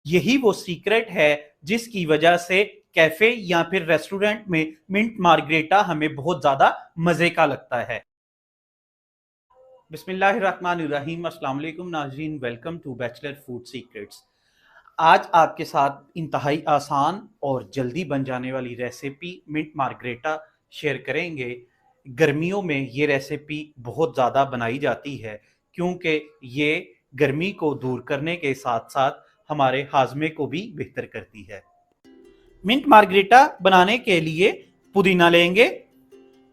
यही वो सीक्रेट है जिसकी वजह से कैफे या फिर रेस्टोरेंट में मिंट मार्गरेटा हमें बहुत ज्यादा मजे का लगता है। बिस्मिल्लाहिर्रहमानिर्रहीम, अस्सलाम वालेकुम नाज़रीन, welcome to bachelor food secrets. आज आपके साथ इंतहाई आसान और जल्दी बन जाने वाली रेसिपी मिंट मार्गरेटा शेयर करेंगे। गर्मियों में ये रेसिपी बहुत ज़्यादा बनाई जाती है क्योंकि ये गर्मी को दूर करने के साथ साथ हमारे हाजमे को भी बेहतर करती है। मिंट मार्गरेटा बनाने के लिए पुदीना लेंगे।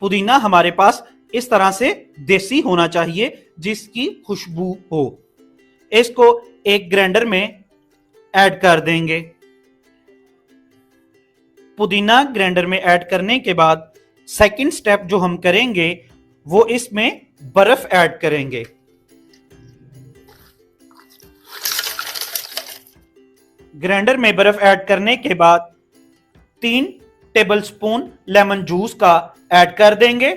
पुदीना हमारे पास इस तरह से देसी होना चाहिए जिसकी खुशबू हो। इसको एक ग्राइंडर में ऐड कर देंगे। पुदीना ग्राइंडर में ऐड करने के बाद सेकंड स्टेप जो हम करेंगे वो इसमें बर्फ ऐड करेंगे। ग्राइंडर में बर्फ ऐड करने के बाद 3 टेबलस्पून लेमन जूस का ऐड कर देंगे।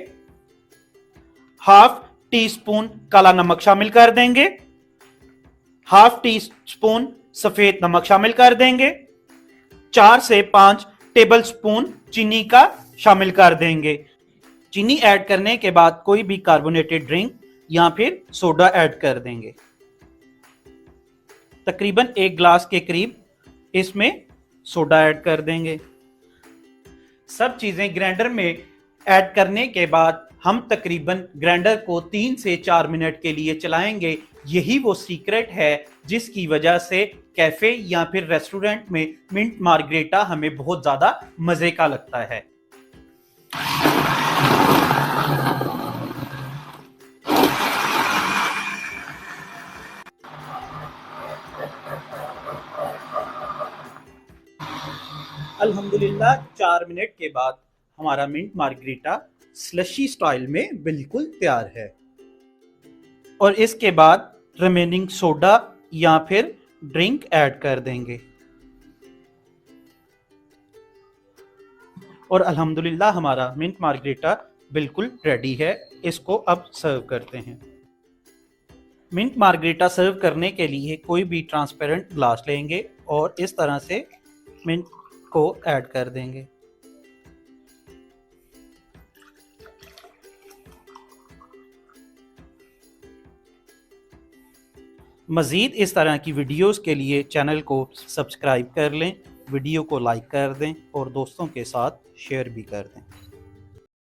हाफ टी स्पून काला नमक शामिल कर देंगे। हाफ टी स्पून सफेद नमक शामिल कर देंगे। 4 से 5 टेबलस्पून चीनी का शामिल कर देंगे। चीनी ऐड करने के बाद कोई भी कार्बोनेटेड ड्रिंक या फिर सोडा ऐड कर देंगे। तकरीबन 1 गिलास के करीब इसमें सोडा ऐड कर देंगे। सब चीजें ग्राइंडर में ऐड करने के बाद हम तकरीबन ग्राइंडर को 3 से 4 मिनट के लिए चलाएंगे। यही वो सीक्रेट है जिसकी वजह से कैफे या फिर रेस्टोरेंट में मिंट मार्गरेटा हमें बहुत ज्यादा मजे का लगता है। अल्हम्दुलिल्लाह 4 मिनट के बाद हमारा मिंट मार्गरेटा स्लशी स्टाइल में बिल्कुल तैयार है। और इसके बाद रिमेनिंग सोडा या फिर ड्रिंक ऐड कर देंगे। और अल्हम्दुलिल्लाह हमारा मिंट मार्गरेटा बिल्कुल रेडी है। इसको अब सर्व करते हैं। मिंट मार्गरेटा सर्व करने के लिए कोई भी ट्रांसपेरेंट ग्लास लेंगे और इस तरह से मिंट को ऐड कर देंगे। मज़ीद इस तरह की वीडियोस के लिए चैनल को सब्सक्राइब कर लें, वीडियो को लाइक कर दें और दोस्तों के साथ शेयर भी कर दें।